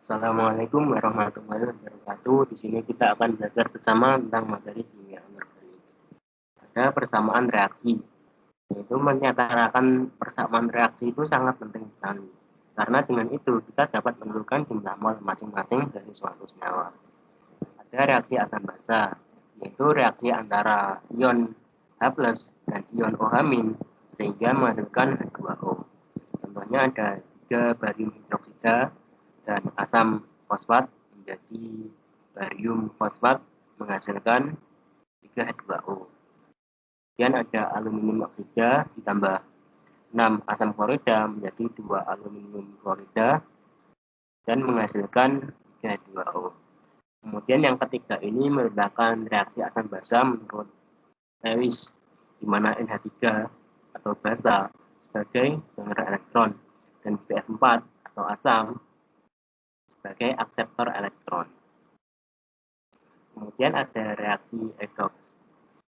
Assalamualaikum warahmatullahi wabarakatuh. Di sini kita akan belajar bersama tentang materi kimia anorganik. Ada persamaan reaksi, yaitu menyatakan persamaan reaksi itu sangat penting sekali. Karena dengan itu kita dapat menentukan jumlah mol masing-masing dari suatu senyawa. Ada reaksi asam basa, yaitu reaksi antara ion H+ dan ion OH- sehingga menghasilkan H2O. Contohnya ada 3 barium hidroksida dan asam fosfat menjadi barium fosfat menghasilkan 3H2O. Kemudian ada aluminium oksida ditambah 6 asam klorida menjadi 2 aluminium klorida dan menghasilkan 3H2O. Kemudian yang ketiga ini merupakan reaksi asam basa menurut Lewis, di mana NH3 atau basa sebagai donor elektron dan BF4 atau asam sebagai akseptor elektron. Kemudian ada reaksi redox,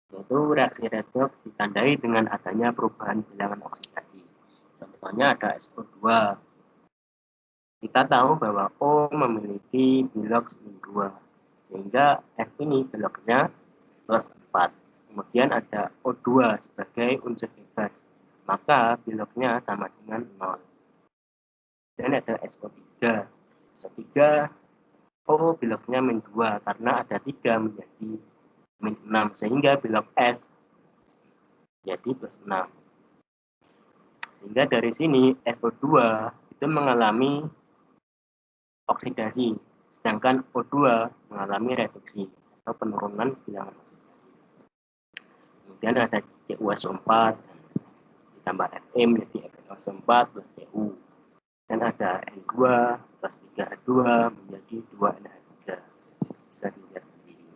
yaitu reaksi redox ditandai dengan adanya perubahan bilangan oksidasi. Contohnya ada SO2. Kita tahu bahwa O memiliki bilox -2, sehingga S ini biloknya +4. Kemudian ada O2 sebagai unsur bebas, maka biloknya sama dengan 0. Dan ada SO3. SO3 O biloknya -2 karena ada 3 menjadi -6, sehingga bilok S jadi +6. Sehingga dari sini SO2 itu mengalami oksidasi, sedangkan O2 mengalami reduksi atau penurunan bilangan oksidasi. Kemudian ada CuSO4 ditambah Fe menjadi FeO4 plus Cu. Dan ada N2 plus 3H2 menjadi 2NH3. Bisa dilihat di sini.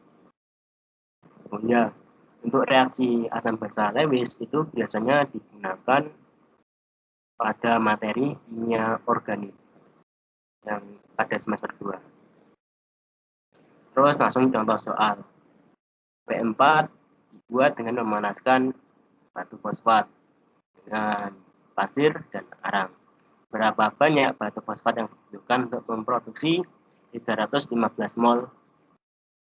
Oh ya, untuk reaksi asam basa Lewis itu biasanya digunakan pada materi kimia organik yang pada semester 2. Terus langsung contoh soal. P4 dibuat dengan memanaskan batu fosfat dengan pasir dan arang. Berapa banyak batu fosfat yang dibutuhkan untuk memproduksi 315 mol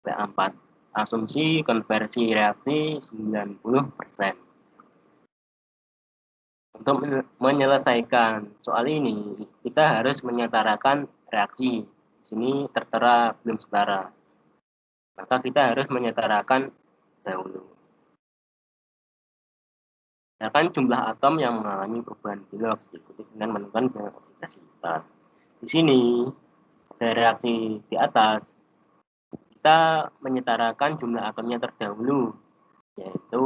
P4? Asumsi konversi reaksi 90%. Untuk menyelesaikan soal ini, kita harus menyetarakan reaksi. Di sini tertera belum setara. Maka kita harus menyetarakan dahulu. Sedangkan jumlah atom yang mengalami perubahan bilox diikuti dengan menentukan bilangan oksidasi kita. Di sini, dari reaksi di atas, kita menyetarakan jumlah atomnya terdahulu, yaitu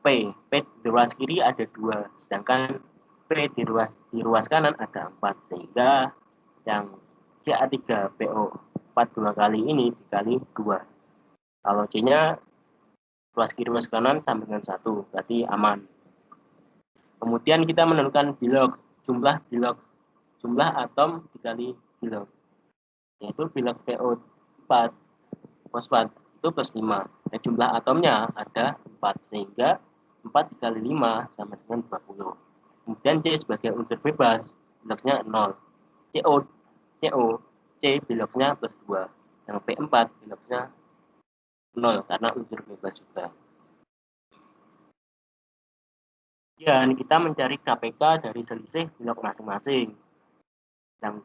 P di ruas kiri ada 2, sedangkan P di ruas kanan ada 4, sehingga yang Ca3PO4 2 kali ini dikali 2. Kalau C-nya ruas kiri ruas kanan sama dengan 1, berarti aman. Kemudian kita menentukan bilox, jumlah atom dikali bilox, yaitu bilox PO4 fosfat itu +5. Nah, jumlah atomnya ada 4, sehingga 4 dikali 5 sama dengan 20. Kemudian C sebagai unsur bebas, biloxnya 0. C biloxnya +2. Yang P4 biloxnya 0 karena unsur bebas juga. Dan kita mencari KPK dari selisih bilok masing-masing. Yang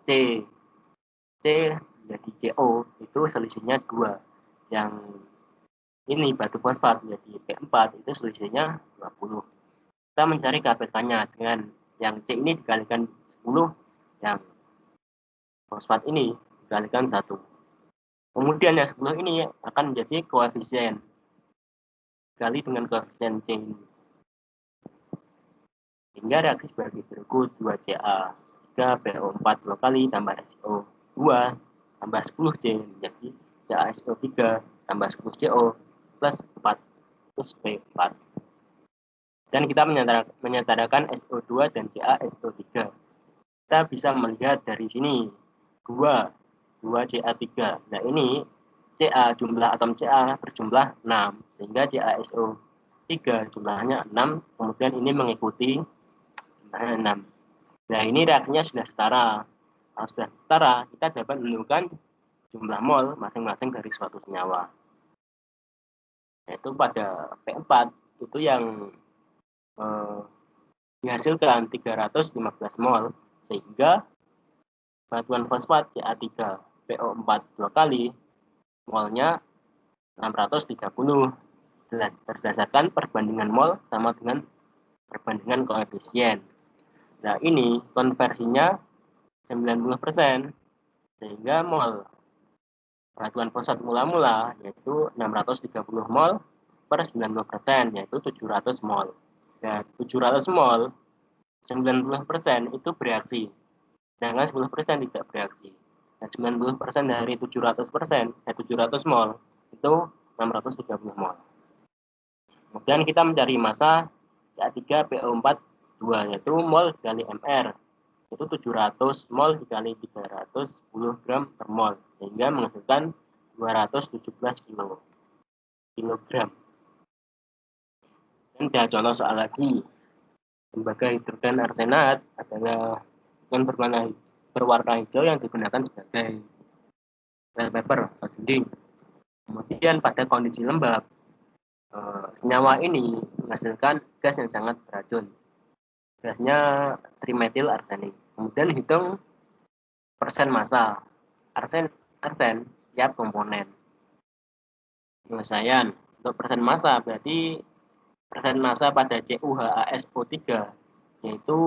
C menjadi CO itu selisihnya 2. Yang ini batu fosfat menjadi P4 itu selisihnya 20. Kita mencari KPK-nya dengan yang C ini dikalikan 10, yang fosfat ini dikalikan 1. Kemudian yang 10 ini akan menjadi koefisien dikali dengan koefisien C ini. Sehingga reaksi sebagai berikut: 2Ca 3PO4 2 kali tambah SO2 tambah 10C menjadi CaSO3 tambah 10CO plus 4 plus P4. Dan kita menyetarakan SO2 dan CaSO3. Kita bisa melihat dari sini 2Ca3. Nah ini Ca, jumlah atom Ca berjumlah 6, sehingga CaSO3 jumlahnya 6, kemudian ini mengikuti 6. Nah ini reaksinya sudah setara. Kalau sudah setara, kita dapat menentukan jumlah mol masing-masing dari suatu senyawa. Yaitu pada P4 itu yang dihasilkan 315 mol, sehingga batuan fosfat Ca3PO4 dua kali molnya 630 berdasarkan perbandingan mol sama dengan perbandingan koefisien. Nah, ini konversinya 90%, sehingga mol batuan fosfat mula-mula yaitu 630 mol per 90%, yaitu 700 mol. Dan 700 mol 90% itu bereaksi, sedangkan 10% tidak bereaksi. Dan 90% dari 700%, 700 mol itu 630 mol. Kemudian kita mencari massa Ca3PO4 2, yaitu mol dikali Mr, itu 700 mol dikali 310 gram per mol, sehingga menghasilkan 217 kilogram. Dan ada contoh soal lagi. Tembaga hidrogen arsenat adalah berwarna hijau yang digunakan sebagai wallpaper atau dinding. Kemudian pada kondisi lembab, senyawa ini menghasilkan gas yang sangat beracun. Gasnya trimetil arsenik. Kemudian hitung persen massa arsen setiap komponen. Penyelesaian untuk persen massa berarti persen massa pada CuHASO3 yaitu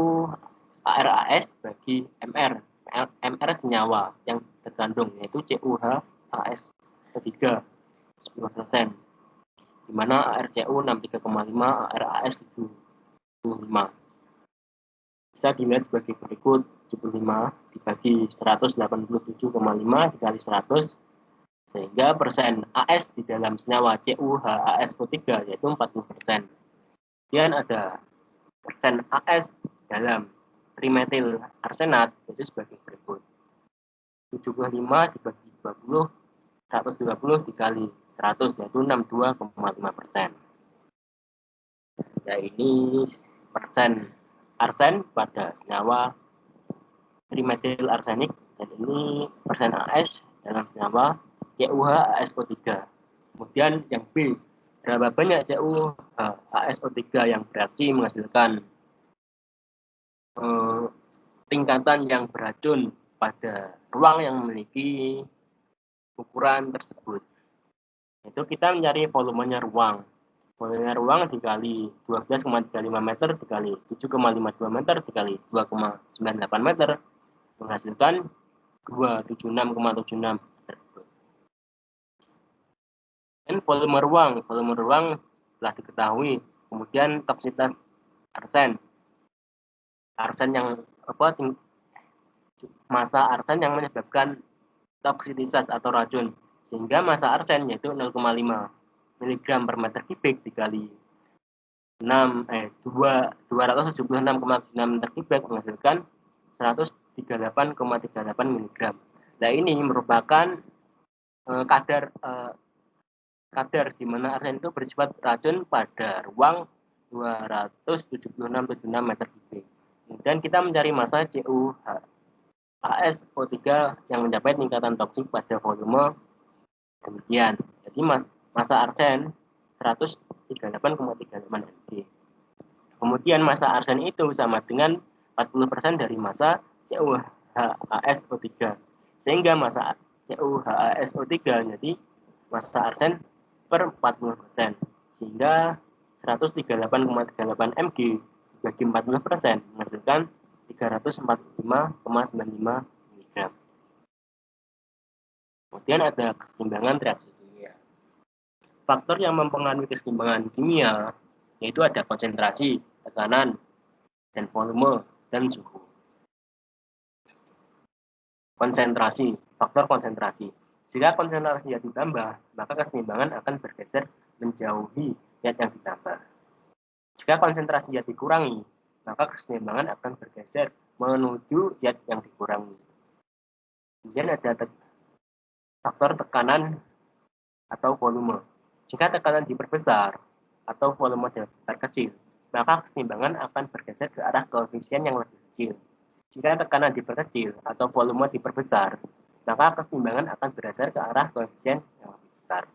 ARAS bagi MR. MR senyawa yang terkandung yaitu CuHASO3 10%, di mana ArCu 63,5, ARAS 75. Bisa dilihat sebagai berikut: 75 dibagi 187,5 dikali 100, sehingga persen AS di dalam senyawa CuHASO3 yaitu 40%. Kemudian ada persen AS dalam trimetil arsenat yaitu sebagai berikut: 75 dibagi 20, 120 dikali 100 yaitu 62,5%. Nah, ini persen arsen pada senyawa trimetil arsenik, dan ini persen AS dalam senyawa CuHASO3. Kemudian yang B, berapa banyak CuHASO3 yang bereaksi menghasilkan tingkatan yang beracun pada ruang yang memiliki ukuran tersebut. Itu kita mencari volumenya ruang. Volumenya ruang dikali 12,35 meter dikali 7,52 meter dikali 2,98 meter menghasilkan 276,76 meter. Dan volume ruang telah diketahui. Kemudian toksitas arsen yang massa arsen yang menyebabkan toksisitas atau racun, sehingga massa arsen yaitu 0,5 mg per meter kubik dikali 276,6 meter kubik menghasilkan 138,38 mg. Nah, ini merupakan kadar di mana arsen itu bersifat racun pada ruang 276,76 meter kubik. Kemudian kita mencari massa CuHASO3 yang mencapai tingkatan toksik pada volume demikian. Jadi massa arsen 138,38 mg. Kemudian massa arsen itu sama dengan 40% dari massa CuHASO3. Sehingga massa CuHASO3 jadi massa arsen per 40%. Sehingga 138,38 mg bagi 40% menghasilkan 345,95 mg. Kemudian ada keseimbangan reaksi kimia. Faktor yang mempengaruhi keseimbangan kimia yaitu ada konsentrasi, tekanan, dan volume, dan suhu. Konsentrasi, faktor konsentrasi. Jika konsentrasi zat ditambah, maka keseimbangan akan bergeser menjauhi zat yang ditambah. Jika konsentrasi zat dikurangi, maka keseimbangan akan bergeser menuju zat yang dikurangi. Kemudian ada faktor tekanan atau volume. Jika tekanan diperbesar atau volume diperkecil, maka keseimbangan akan bergeser ke arah koefisien yang lebih kecil. Jika tekanan diperkecil atau volume diperbesar, maka keseimbangan akan bergeser ke arah koefisien yang lebih besar.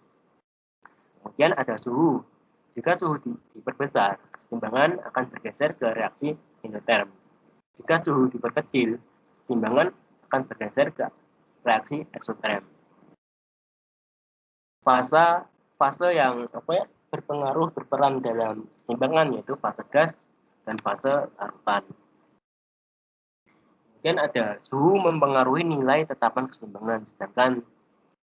Kemudian ada suhu. Jika suhu diperbesar, keseimbangan akan bergeser ke reaksi endoterm. Jika suhu diperkecil, keseimbangan akan bergeser ke reaksi eksoterm. Fase yang berperan dalam keseimbangan yaitu fase gas dan fase larutan. Kemudian ada suhu mempengaruhi nilai tetapan keseimbangan, sedangkan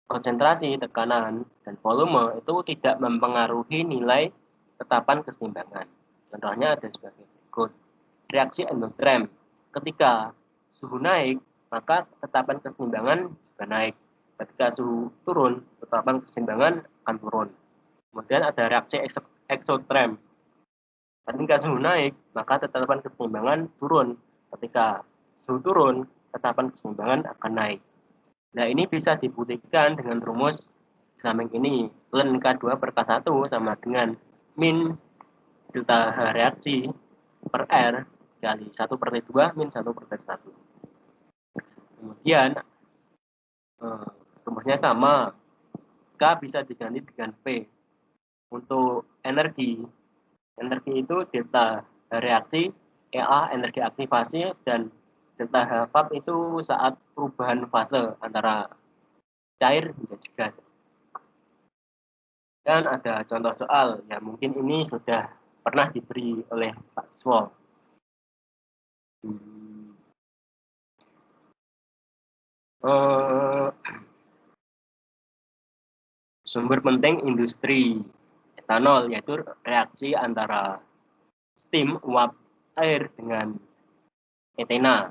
konsentrasi, tekanan, dan volume itu tidak mempengaruhi nilai tetapan keseimbangan. Contohnya ada sebagai berikut. Reaksi endoterm. Ketika suhu naik, maka tetapan keseimbangan juga naik. Ketika suhu turun, tetapan keseimbangan akan turun. Kemudian ada reaksi eksoterm. Ketika suhu naik, maka tetapan keseimbangan turun. Ketika suhu turun, tetapan keseimbangan akan naik. Nah, ini bisa dibuktikan dengan rumus samping ini. Ln K2 per K1 sama dengan min delta H reaksi per R kali 1 per T2 min 1 per T1. Kemudian, rumusnya sama. K bisa diganti dengan P. Untuk energi itu delta H reaksi, EA energi aktivasi, dan delta H vap itu saat perubahan fase antara cair menjadi gas. Dan ada contoh soal yang mungkin ini sudah pernah diberi oleh Pak Siswo. Sumber penting industri etanol yaitu reaksi antara steam uap air dengan etena.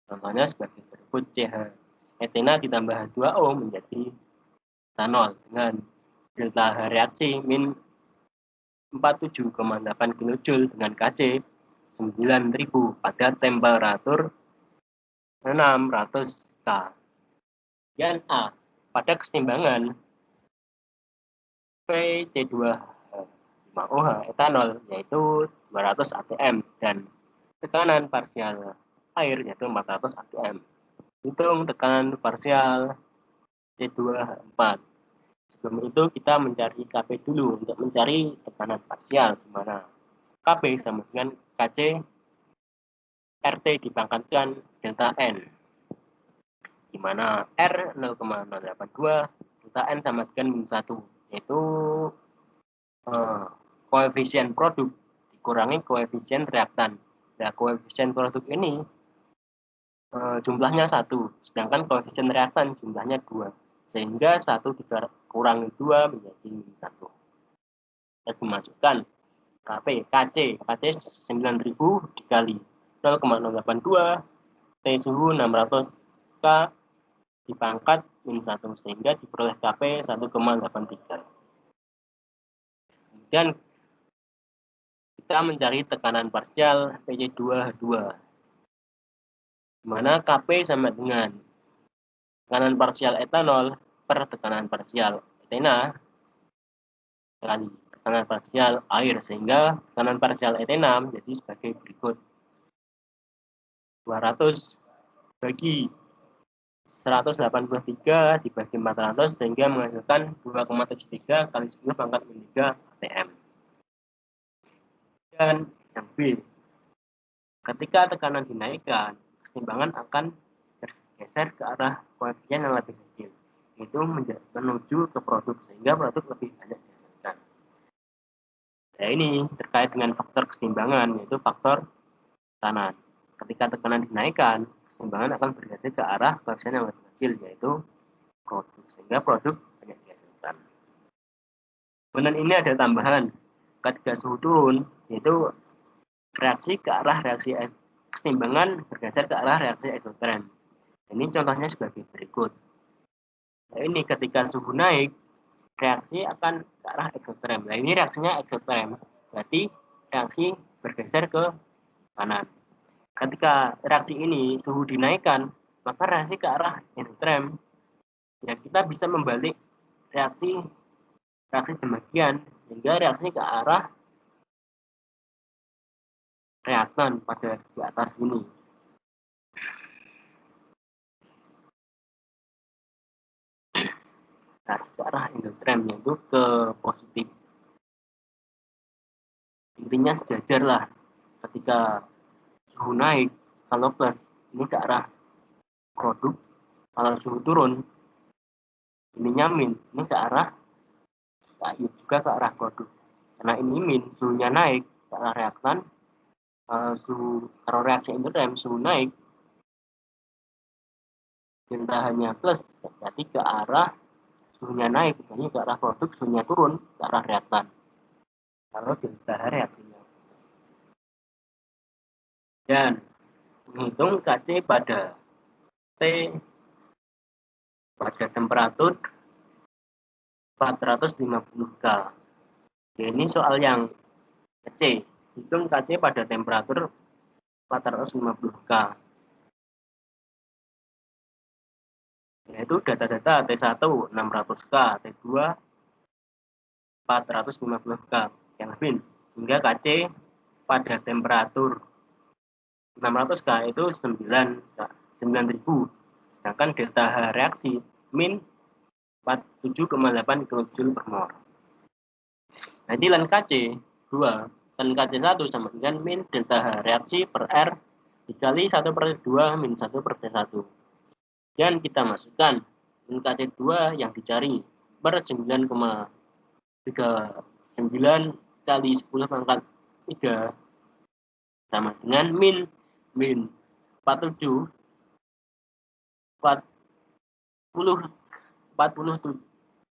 Contohnya sebagai berikut CH etena ditambah H2O menjadi etanol dengan delta H reaksi min 47,8 kJ dengan Kc 9000 pada temperatur 600 K. Dan A, pada keseimbangan PC2H5OH etanol yaitu 200 atm dan tekanan parsial air yaitu 400 atm. Hitung tekanan parsial C2H4. Sebelum itu kita mencari Kp dulu untuk mencari tekanan parsial, di mana Kp sama dengan Kc RT dipangkatkan delta N, di mana R 0,082, delta N sama dengan min 1, yaitu koefisien produk dikurangi koefisien reaktan. Nah, koefisien produk ini jumlahnya 1, sedangkan koefisien reaktan jumlahnya 2. Sehingga 1 dikurangi 2 menjadi 1. Kita dimasukkan Kc 9000 dikali 0,082, T suhu 600 K dipangkat min 1 sehingga diperoleh Kp 1,83. Kemudian kita mencari tekanan parsial PC2H2, di mana Kp sama dengan tekanan parsial etanol per tekanan parsial etena kali tekanan parsial air, sehingga tekanan parsial etena menjadi sebagai berikut. 200 bagi 183 dibagi 400 sehingga menghasilkan 2,73 kali 10 pangkat min 3 atm. Dan yang B, ketika tekanan dinaikkan, keseimbangan akan bergeser ke arah koefisien yang lebih kecil, yaitu menuju ke produk, sehingga produk lebih banyak dihasilkan. Nah, ini terkait dengan faktor keseimbangan, yaitu faktor tekanan. Ketika tekanan dinaikkan, keseimbangan akan bergeser ke arah koefisien yang lebih kecil, yaitu produk, sehingga produk banyak dihasilkan. Kemudian ini ada tambahan, ketika suhu turun, yaitu reaksi ke arah reaksi keseimbangan bergeser ke arah reaksi eksoterm. Ini contohnya sebagai berikut. Nah, ini ketika suhu naik, reaksi akan ke arah eksoterm. Nah, ini reaksinya eksoterm, berarti reaksi bergeser ke kanan. Ketika reaksi ini suhu dinaikkan, maka reaksi ke arah endoterm. Ya, kita bisa membalik reaksi demikian, sehingga reaksi ke arah reaktan pada di atas ini. Nah, secara endoterm yaitu ke positif. Intinya sejajar lah ketika suhu naik, kalau plus ini ke arah produk, kalau suhu turun ininya min, ini ke arah juga ke arah produk. Karena ini min, suhunya naik ke arah reaktan, kalau reaksi endoterm suhu naik, delta hanya plus, berarti ke arah suhunya naik, berarti ke arah produk, suhunya turun ke arah reaktan. Kalau delta reaksinya. Dan menghitung Kc pada T pada temperatur 450 K. Ini soal yang C. Hitung Kc pada temperatur 450 K. Yaitu data-data T1 600 K, T2 450 K Kelvin. Sehingga Kc pada temperatur 600 K itu 9.000. Sedangkan delta H reaksi min 47,8 kJ per mol. Nanti ln Kc 2, ln Kc 1 sama dengan min delta H reaksi per R dikali 1/2 min 1/1. Dan kita masukkan ln Kc 2 yang dicari per 9,39 kali 10 pangkat 3 sama dengan min 47 47.800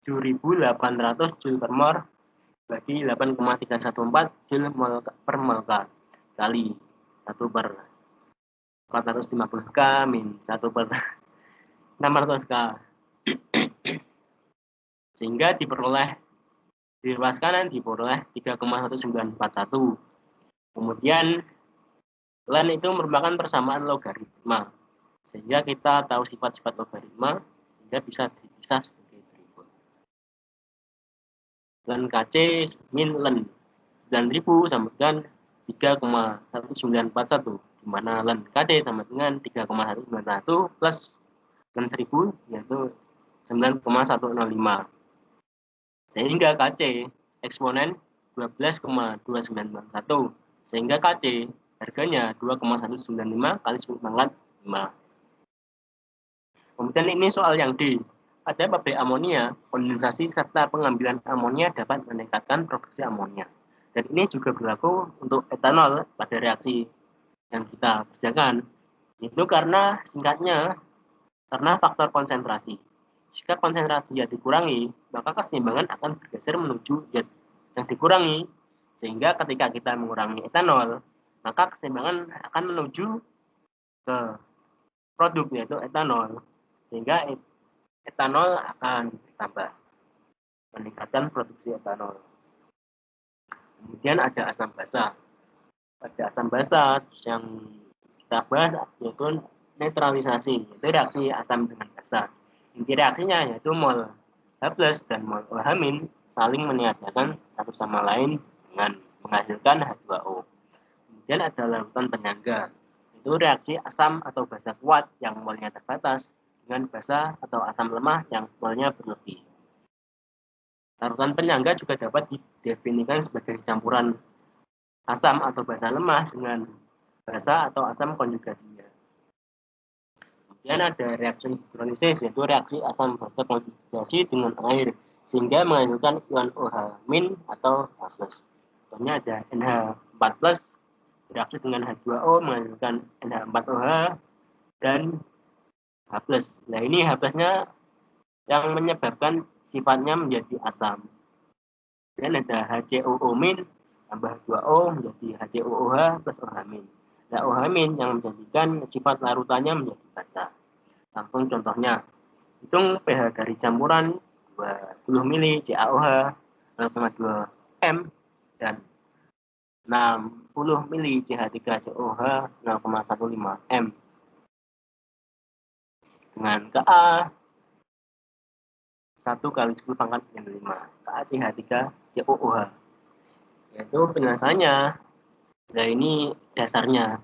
Joule per mol bagi 8,314 Joule per mol kali 1/450 K min 1/600 K. Sehingga diperoleh di ruas kanan diperoleh 3,1941. Kemudian ln itu merupakan persamaan logaritma. Sehingga kita tahu sifat-sifat logaritma sehingga bisa dipisah sebagai berikut. Ln Kc min ln 9.000 sama dengan 3,1941, di mana ln Kc sama dengan 3,191 plus ln 1000 yaitu 9,105. Sehingga Kc eksponen 12,2991. Sehingga Kc harganya 2,195 kali 10 pangkat 5. Kemudian ini soal yang D. Pada pabrik amonia, kondensasi serta pengambilan amonia dapat meningkatkan produksi amonia. Dan ini juga berlaku untuk etanol pada reaksi yang kita kerjakan. Itu karena singkatnya, karena faktor konsentrasi. Jika konsentrasi zat dikurangi, maka keseimbangan akan bergeser menuju zat yang dikurangi. Sehingga ketika kita mengurangi etanol, maka keseimbangan akan menuju ke produk yaitu etanol. Sehingga etanol akan bertambah, meningkatkan produksi etanol. Kemudian ada asam basa. Pada asam basa yang kita bahas yaitu neutralisasi, yaitu reaksi asam dengan basa. Inti reaksinya yaitu mol H+ dan mol OH- saling meniadakan satu sama lain dengan menghasilkan H2O. Kemudian ada larutan penyangga, itu reaksi asam atau basa kuat yang molnya terbatas dengan basa atau asam lemah yang molnya berlebih. Larutan penyangga juga dapat didefinisikan sebagai campuran asam atau basa lemah dengan basa atau asam konjugasinya. Kemudian ada reaksi hidrolisis, yaitu reaksi asam basa konjugasi dengan air sehingga menghasilkan ion OH- atau H+. Contohnya ada NH4+, bereaksi dengan H2O menghasilkan NH4OH dan H+. Nah, ini H+-nya yang menyebabkan sifatnya menjadi asam. Dan ada HCOO- tambah 2O menjadi HCOOH plus OH-. Nah, OH- yang menjadikan sifat larutannya menjadi basa. Langsung contohnya, hitung pH dari campuran 20 ml CaOH 0,2 M dan 60 ml CH3COH 0,15 M. Dengan Ka 1 kali 10 pangkat 5 KaCH3COOH. Yaitu penjelasannya Nah, ini dasarnya.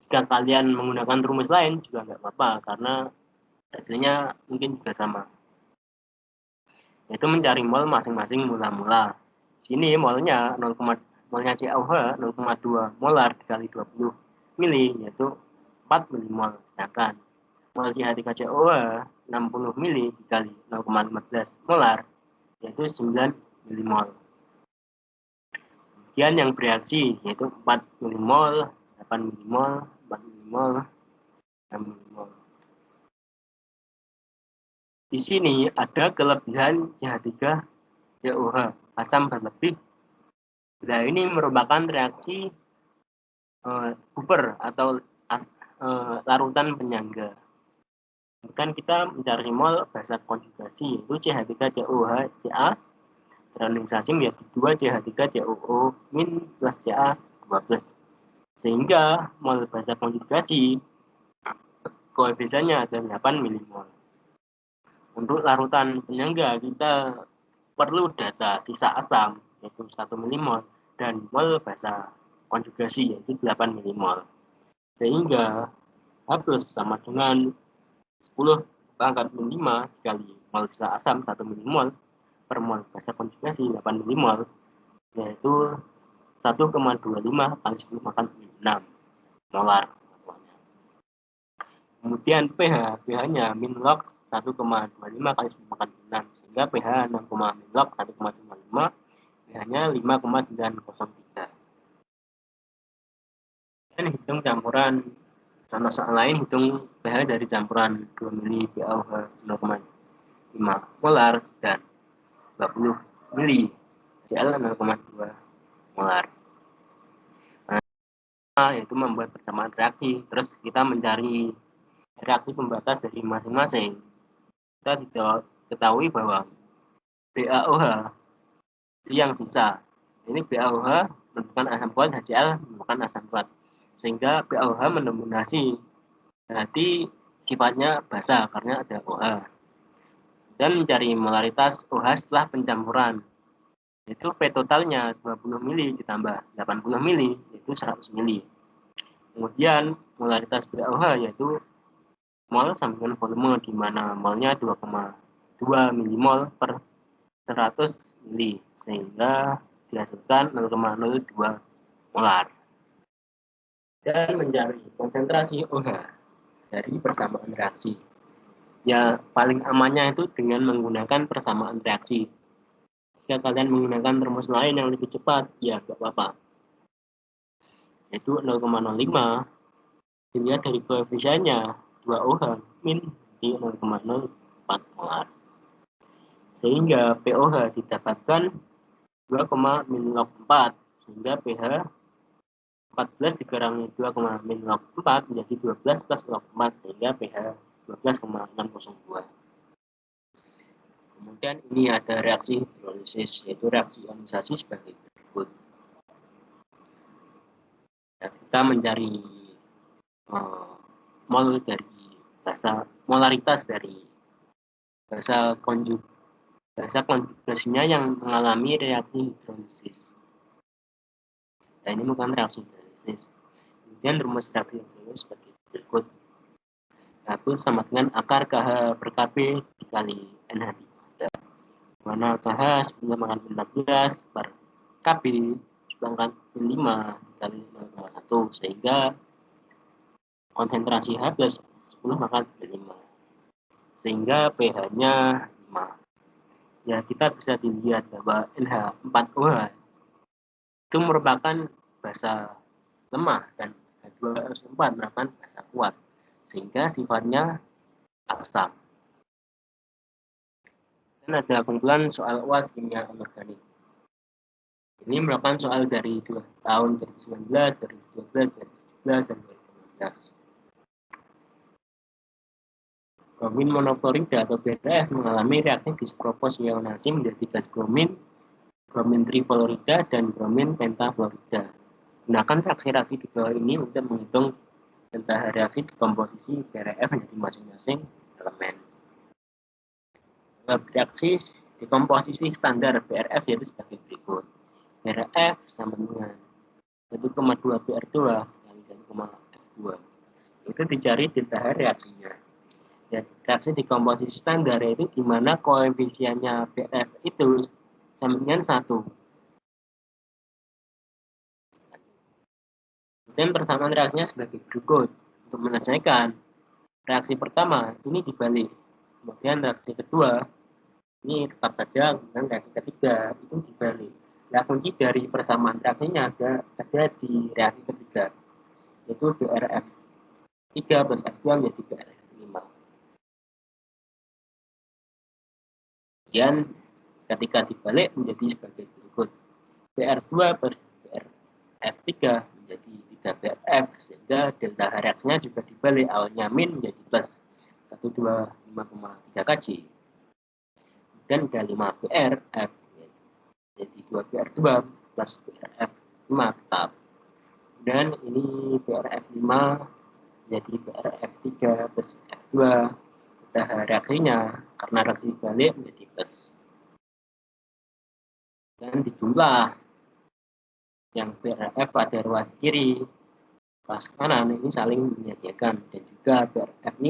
Jika kalian menggunakan rumus lain juga nggak apa-apa, karena hasilnya mungkin juga sama. Yaitu mencari mol masing-masing mula-mula. Sini molnya molnya CaOH 0,2 molar dikali 20 mili, yaitu 4 milimol. Sedangkan mol CH3COH 60 mili dikali 0,15 molar, yaitu 9 milimol. Kemudian yang bereaksi yaitu 4 milimol, 8 milimol, 4 milimol, 6 milimol. Di sini ada kelebihan CH3COH, asam berlebih. Nah, ini merupakan reaksi buffer atau larutan penyangga. Kemudian kita mencari mol basa konjugasi, yaitu CH3COH Ca terionisasi menjadi 2 CH3COO min plus Ca2+. Sehingga mol basa konjugasi koefisiennya ada 8 milimol. Untuk larutan penyangga kita perlu data sisa asam yaitu 1 milimol dan mol basa konjugasi yaitu 8 milimol. Sehingga H plus sama dengan 10 pangkat min 5 dikali mol sisa asam 1 milimol per mol basa konjugasi 8 milimol, yaitu 1,25 kali 10 pangkat min 6 molar. Kemudian pH-nya min log 1,25 kali 10 pangkat min 6, sehingga pH 6, min log 1,55, pH-nya 5,903. Dan hitung campuran, contoh soal lain hitung pH dari campuran 2 mili PaOH 0,5 molar dan 20 mili Cl 0,2 molar. Nah, yaitu membuat persamaan reaksi. Terus kita mencari reaksi pembatas dari masing-masing. Kita tidak ketahui bahwa BaOH yang sisa ini BaOH menentukan asam kuat, HCl menentukan asam kuat, sehingga BaOH mendominasi, berarti sifatnya basa karena ada OH. Dan mencari molaritas OH setelah pencampuran, yaitu V totalnya 20 mili ditambah 80 mili, yaitu 100 mili. Kemudian molaritas BaOH yaitu mol sama dengan volume, di mana molnya 2,2 milimol per 100 mili, sehingga dihasilkan 0,02 molar. Dan mencari konsentrasi OH dari persamaan reaksi. Ya, paling amannya itu dengan menggunakan persamaan reaksi. Jika kalian menggunakan rumus lain yang lebih cepat, ya nggak apa-apa. Yaitu 0,05 dilihat dari koefisiennya 2OH min di 0,04 molar. Sehingga POH didapatkan 2,-4, sehingga pH 14 dikurangi 2,-4 menjadi 12 plus log 4, sehingga pH 12,602. Kemudian ini ada reaksi hidrolisis, yaitu reaksi ionisasi sebagai berikut. Ya, kita mencari mol dari molaritas dari basa konjugasinya yang mengalami reaksi hidrolisis. Nah, ini bukan reaksi hidrolisis. Kemudian rumus reaksi hidrolisis sebagai berikut. H sama dengan akar KH per KB dikali NH3. Mana KH 9,16 per KB 9,5 dikali 0,1, sehingga konsentrasi H plus 10 maka 5, sehingga pH-nya 5. Ya, kita bisa dilihat bahwa NH4OH itu merupakan basa lemah dan H2SO4 merupakan basa kuat, sehingga sifatnya asam. Dan ada kumpulan soal UAS kimia anorganik. Ini merupakan soal dari tahun 2019, 2012, 2017, dan 2016. Bromin monofluorida atau BRF mengalami reaksi disproporsionasi menjadi gas bromin, bromin trifluorida, dan bromin pentafluorida. Gunakan reaksi-reaksi di bawah ini untuk menghitung tentang reaksi dekomposisi BRF menjadi masing-masing elemen. Reaksi dekomposisi standar BRF yaitu sebagai berikut. BRF sama dengan 1,2 PR2 kali 1,F2. Itu dicari delta H reaksinya. Dan reaksi di komposisi standar itu di mana koefisiennya BF itu sama dengan 1. Dan persamaan reaksinya sebagai berikut. Untuk menyelesaikan reaksi pertama ini dibalik. Kemudian reaksi kedua ini tetap saja, kemudian reaksi ketiga itu dibalik. Nah, kunci dari persamaan reaksinya ada di reaksi ketiga, yaitu BRF 3 plus F2 menjadi BRF 5. Kemudian ketika dibalik menjadi sebagai berikut. BR2 per BRF3 menjadi 3 BRF, sehingga delta H reaksinya juga dibalik, awalnya min menjadi plus 125,3 kJ. Dan ada 5 BRF, jadi 2 BR2 plus BRF5 tetap. Dan ini BRF5 jadi BRF3 plus F2, delta H reaksinya karena reaksi balik menjadi plus. Dan dijumlah yang BRF pada ruas kiri, ruas kanan ini saling menyediakan, dan juga BRF5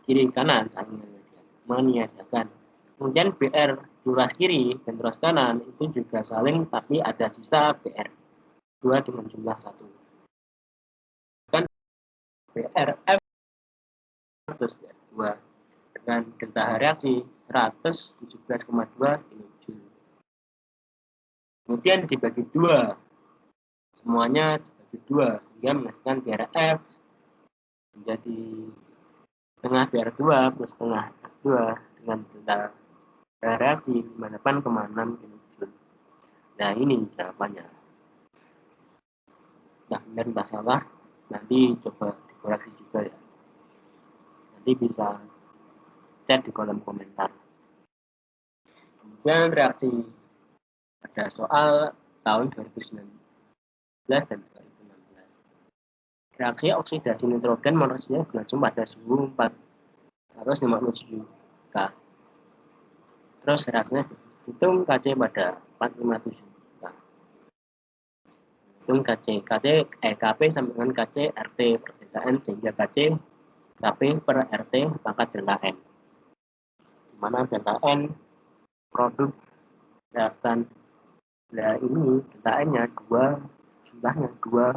kiri kanan saling menyediakan. Kemudian BR di ruas kiri dan ruas kanan itu juga saling, tapi ada sisa BR2 dengan jumlah 1. Dan BRF plus BR2 dengan delta H reaksi 117,2 kJ. Kemudian dibagi 2, semuanya dibagi 2 sehingga menghasilkan BRF menjadi setengah BR2 plus setengah F2 dengan delta reaksi 58,6 kJ. Nah, ini jawabannya. Nah, benar tidak salah, nanti coba dikoreksi juga ya. Nanti bisa chat di kolom komentar. Kemudian reaksi pada soal tahun 2019 dan 2016. Reaksi oksidasi nitrogen manusia berlangsung pada suhu 457 K. Terus reaksinya hitung KC pada 457 K. Hitung KP sama dengan KC RT per delta N, sehingga KC KP per RT pangkat delta N. Dimana delta N produk reaktan. Nah, ini delta N-nya 2, jumlahnya 2,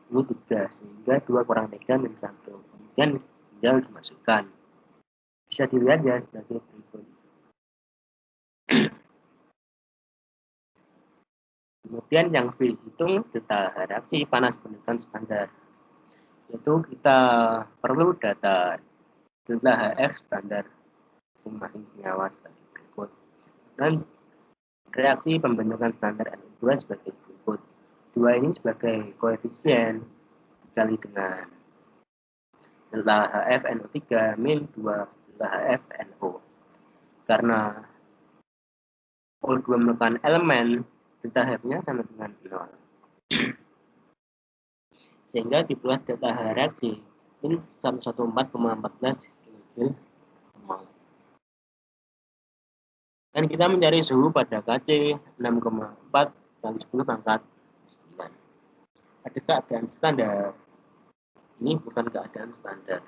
ini 3, sehingga 2 kurang 3 min 1. Kemudian tinggal dimasukkan. Bisa dilihat ya sebagai berikut. Kemudian yang dihitung delta reaksi panas penelitian standar. Yaitu kita perlu data delta HF standar masing-masing senyawa sebagai berikut. Dan reaksi pembentukan standar NO2 sebagai berikut. 2 ini sebagai koefisien dikali dengan delta HF NO3 min 2 delta HF NO. Karena O2 merupakan elemen, delta HF-nya sama dengan 0. Sehingga dibuat delta H reaksi min 114,14 kJ. Dan kita mencari suhu pada KC 6,4 kali 10 pangkat 9. Ada keadaan standar. Ini bukan keadaan standar.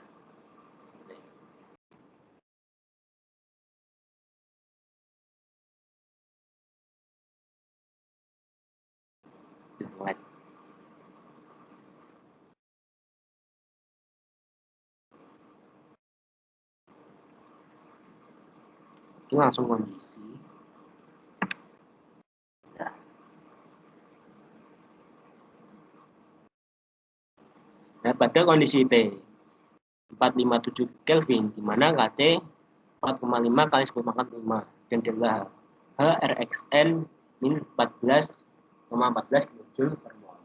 Itu langsung kondisi. Nah, pada kondisi T 457 Kelvin, di mana KC 4,5 kali 10 pangkat 5 dan delta HRXN min 14,14 kJ per mol.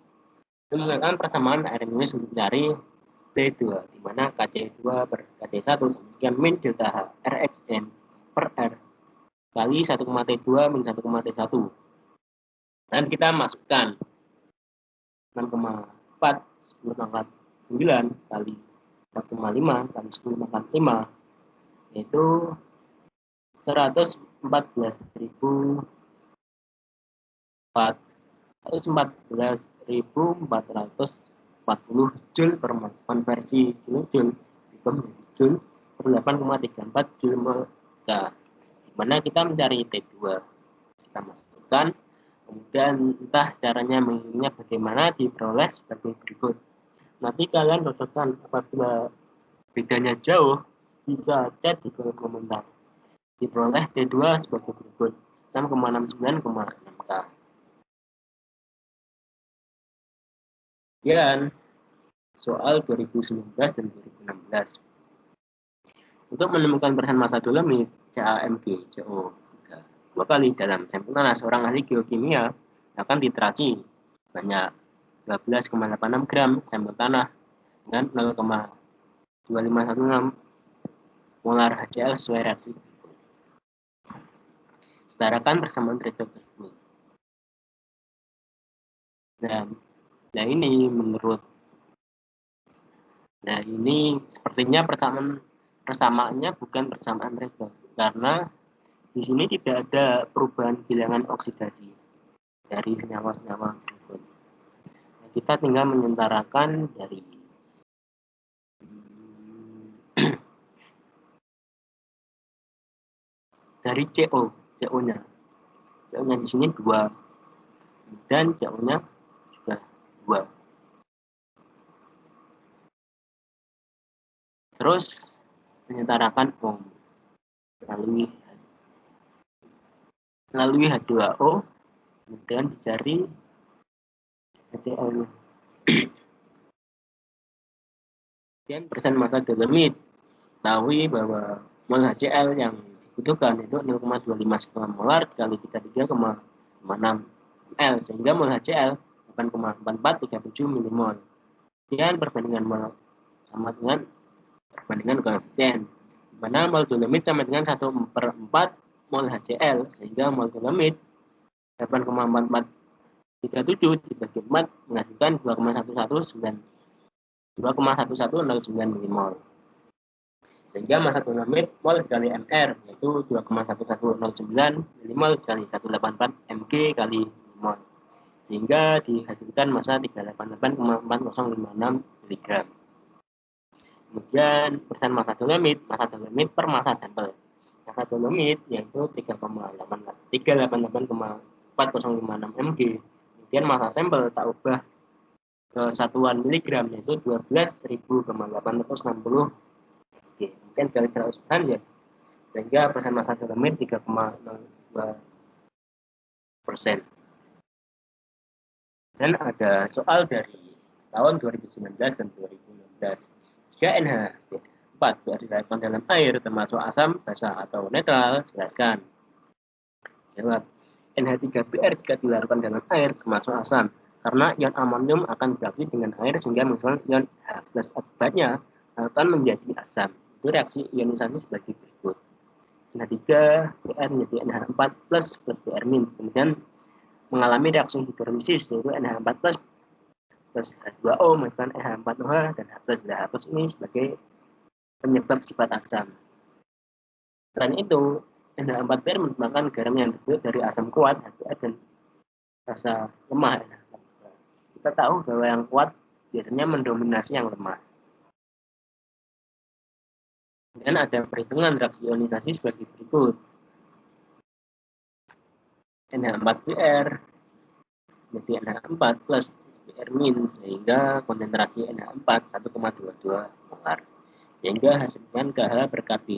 Itu menggunakan persamaan air minus untuk mencari T2, di mana KC2 per KC1 sama dengan min delta HRXN per R kali 1,T2 min 1,T1. Dan kita masukkan 6,4 10 pangkat 9 kali 4,5 kali 10 pangkat 5, yaitu 114.400 114.440 Joule per mol. Konversi kilojoule juga menjadi Joule per 8,34 Joule per K. Dimana kita mencari T2. Kita masukkan, kemudian entah caranya menghitungnya bagaimana, diperoleh sebagai berikut. Nanti kalian cocokkan, apabila bedanya jauh bisa chat di kolom komentar. Diperoleh T2 sebagai berikut, 6,69,6 K. Kemudian soal 2019 dan 2016. Untuk menemukan persen massa dolomit CaMg CO 2 kali dalam sampel tanah, seorang ahli geokimia akan titrasi banyak 12,86 gram sampel tanah dengan 0,2516 molar HCl sesuai reaksi. Setarakan persamaan threshold tersebut. Nah ini sepertinya persamaannya bukan persamaan threshold, karena di sini tidak ada perubahan bilangan oksidasi dari senyawa-senyawa berikut. Nah, kita tinggal menyentarakan dari CO-nya. CO-nya di sini 2 dan CO-nya juga 2. Terus menyentarakan ohm melalui H2O, kemudian dicari HCl-nya. Kemudian persen massa dolomit, ketahui bahwa mol HCl yang dibutuhkan itu 0,25 molar dikali 33,6 ml, sehingga mol HCl 8,4437 milimol. Kemudian perbandingan mol sama dengan perbandingan koefisien, di mana mol dolomit sama dengan 1/4 mol HCl, sehingga mol dolomit 8,4437 dibagi 4 menghasilkan 2,1109 milimol. Sehingga massa dolomit mol dikali mr yaitu 2,1109 milimol dikali 184 mg kali mol, sehingga dihasilkan massa 388,4056 mg. Kemudian persen massa dolomit per massa sampel. Massa dolomit yaitu 388,4056 mg. Kemudian massa sampel tak ubah ke satuan miligram yaitu 12.860 mg. Kemudian dari 100% ya, sehingga persen massa dolomit 3,02%. Dan ada soal dari tahun 2019 dan 2016. Jika NH4 dilarutkan dalam air termasuk asam, basa, atau netral, jelaskan. Jawab. NH3Br jika dilarutkan dalam air termasuk asam, karena ion amonium akan bereaksi dengan air sehingga menghasilkan ion H+ akibatnya akan menjadi asam. Itu reaksi ionisasi sebagai berikut. NH3Br menjadi NH4 plus Br min. Kemudian mengalami reaksi hidrolisis yaitu NH4 plus H2O menghasilkan NH4OH dan H+H+ ini sebagai penyebab sifat asam. Selain itu, NH4Br merupakan garam yang terbuat dari asam kuat HCl dan rasa lemah. Kita tahu bahwa yang kuat biasanya mendominasi yang lemah. Dan ada perhitungan reaksi ionisasi sebagai berikut. NH4Br menjadi NH4 plus Br min, sehingga konsentrasi NH4 1,22 molar, sehingga hasilkan KH per Kb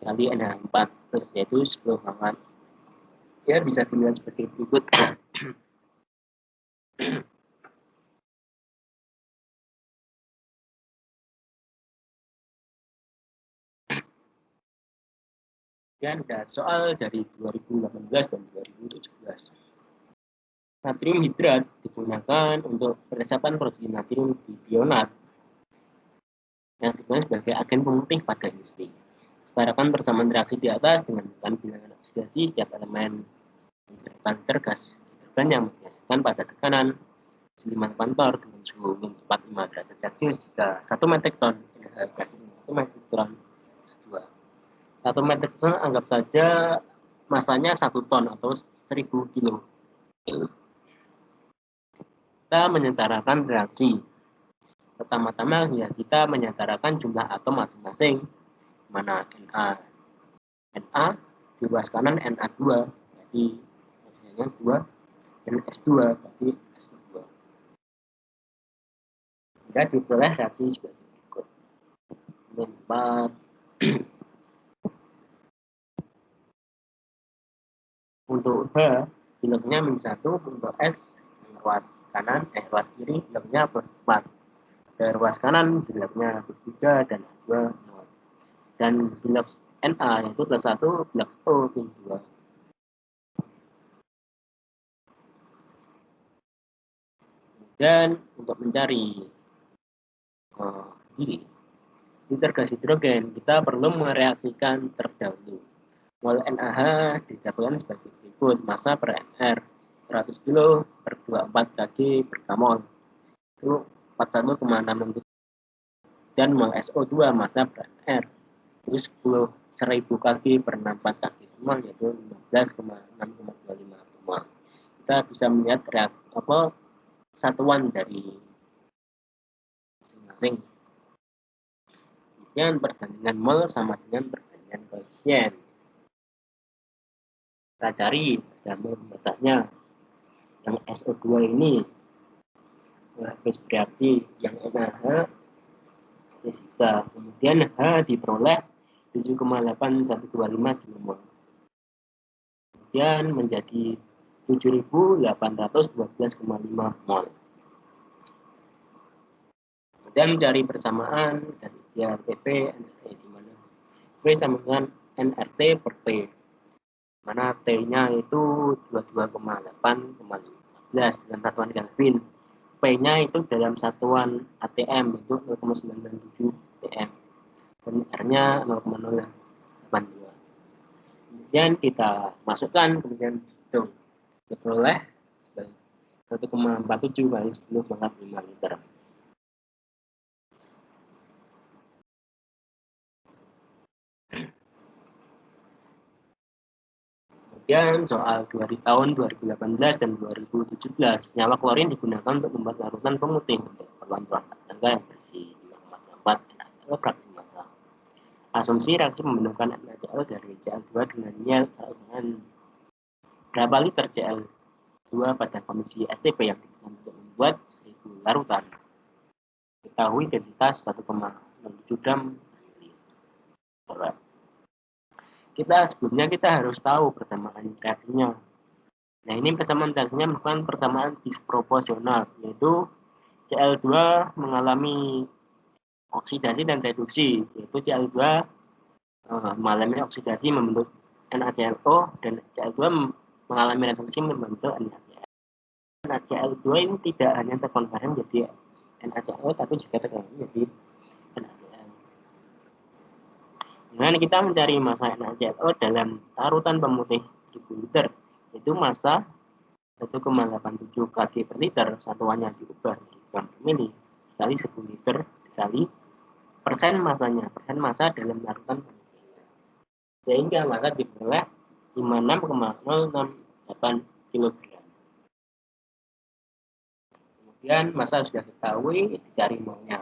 kali NH4 plus yaitu 10 hangat. Ya, bisa dilihat seperti berikut. Dan ada soal dari 2018 dan 2017. Natrium hidrat digunakan untuk peresapan produksi natrium di bionat yang digunakan sebagai agen pemutih pada industri. Setarakan persamaan reaksi di atas dengan bilangan oksidasi setiap elemen filter gas hidrogen yang menghasilkan pada tekanan 5 kantor dengan suhu min 45 derajat Celcius jika 1 metrik ton berhasil 1 metrik ton 2. 1 metrik ton anggap saja masanya 1 ton atau 1000 kilo. kita menyetarakan reaksi. Pertama-tama ya kita menyetarakan jumlah atom masing-masing, mana Na di ruas kanan Na2, jadi maksudnya 2, dan S2 berarti S2. Sehingga diperoleh reaksi sebagai berikut. 4. Untuk H bilangnya -1, untuk S ruas kanan ruas kiri bilangnya +4. Ke ruas kanan bilangnya +3 dan 2 0. Dan bilak Na yaitu +1, bilak O +2. Dan untuk mencari liter gas hidrogen, kita perlu mereaksikan terdahulu. Mol NaH didapatkan sebagai berikut: massa per mR 100 kg per 24 kg per mol, itu 41,6, dan mol SO2 massa per mR itu 1000 kg per 64 kg per mol, yaitu 15,6,25 mol. Kita bisa melihat satuan dari masing-masing. Kemudian perbandingan mol sama dengan perbandingan koefisien. Kita cari gambar batasnya. Yang SO2 ini habis bereaksi, yang NaH masih sisa. Kemudian H diperoleh 7,8125 kmol. Kemudian menjadi 7.812,5 mol. Kemudian mencari persamaan dari dia PP di mana P sama dengan nRT per P, mana T-nya itu 22,8,15 dengan satuan Kelvin. P-nya itu dalam satuan ATM itu 0,97 ATM dan R-nya 0,082. Kemudian kita masukkan, kemudian hitung, diperoleh 1,47 kali 10 pangkat 5 liter. Kemudian soal di tahun 2018 dan 2017, nyawa klorin digunakan untuk membuat larutan pemutih untuk keperluan perangkat tangga yang bersih 5,4 NaCl fraksi massa. Asumsi reaksi membentukkan NaCl dari Cl2 dengan Cl dengan berapa liter Cl2 pada kondisi STP yang digunakan untuk membuat 1000 larutan. Ketahui densitas 1,67 gram per liter. Sebelumnya kita harus tahu persamaan reaksinya. Nah, ini persamaan reaksinya merupakan persamaan disproporsional, yaitu Cl2 mengalami oksidasi dan reduksi, yaitu Cl2 mengalami oksidasi membentuk NaClO dan Cl2 mengalami reduksi membentuk NaCl. NaCl2 ini tidak hanya terkonversi menjadi NaClO tapi juga terkonversi menjadi NaCl. Dengan kita mencari massa NaClO dalam larutan pemutih 1000 liter, yaitu massa 1,87 kg per liter, satuannya diubah menjadi gram per mili, kali 10 liter dikali persen massanya, persen massa dalam larutan pemutihnya, sehingga massa diperoleh 56,068 kg. Kemudian massa sudah diketahui, dicari molnya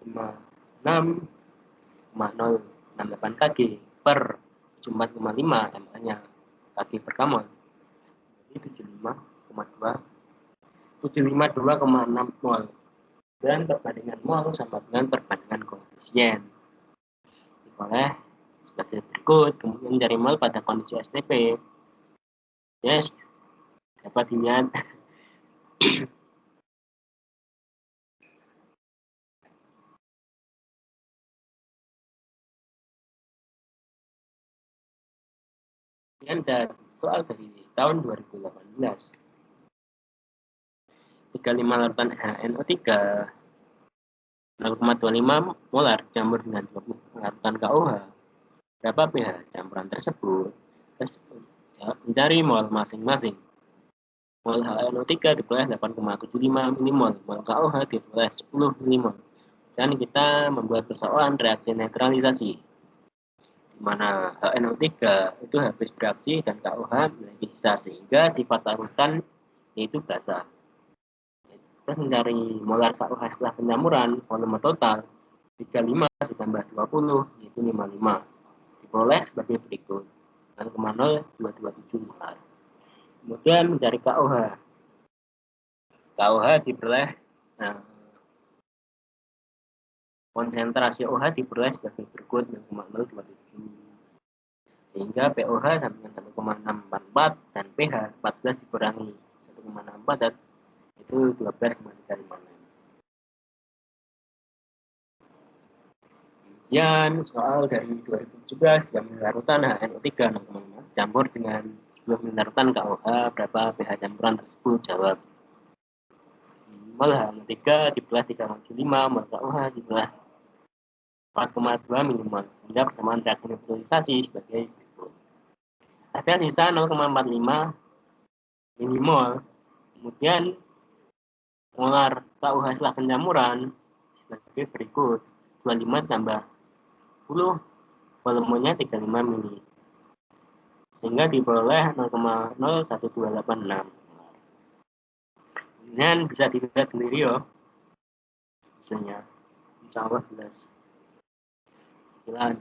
56,068 kg per 74,5 ml-nya kg per mol, jadi 752,6 mol. Dan perbandingan mol sama dengan perbandingan koefisien diperoleh sebagai berikut. Kemudian dari mol pada kondisi STP, yes, dapat dilihat kemudian dari soal dari tahun 2018, 35 larutan HNO3 0,25 molar campur dengan 20 larutan KOH. Berapa pH campuran tersebut? Mencari mol masing-masing. Mol HNO3 diperoleh 8,75 mmol, mol KOH diperoleh 10 mmol. Dan kita membuat persoalan reaksi neutralisasi, di mana HNO3 itu habis bereaksi dan KOH memiliki sisa, sehingga sifat larutan yaitu basa. Terus mencari molar KUH setelah penyamuran, volume total 35 ditambah 20 yaitu 55. Diperoleh sebagai berikut: 0,0227 molar. Kemudian mencari KOH. KOH diperoleh konsentrasi OH diperoleh sebagai berikut 0,027. Sehingga POH sama dengan 1,644 dan pH 14 dikurangi 1,64 itu 12,356. Kemudian soal dari 2017 yang larutan HNO3 0,5 campur dengan 10 larutan KOH, berapa pH campuran tersebut? Jawab. Mol HNO3 dibelah 3,75, mol KOH dibelah 4,2 milimol, sehingga persamaan reaksi neutralisasi sebagai berikut. Ada sisa 0,45 milimol. Kemudian molar KUH setelah pencamuran sebagai berikut: 25 tambah 10, volumenya 35 mili, sehingga diperoleh 0,01286. Kemudian bisa dilihat sendiri ya hasilnya, insya Allah jelas. Sekian.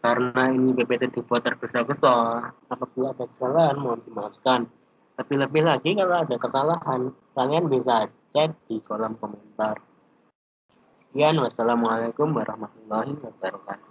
Karena ini PPT dibuat tergesa-gesa, apabila ada kesalahan mohon dimaafkan. Lebih-lebih lagi kalau ada kesalahan, kalian bisa cek di kolom komentar. Sekian, wassalamualaikum warahmatullahi wabarakatuh.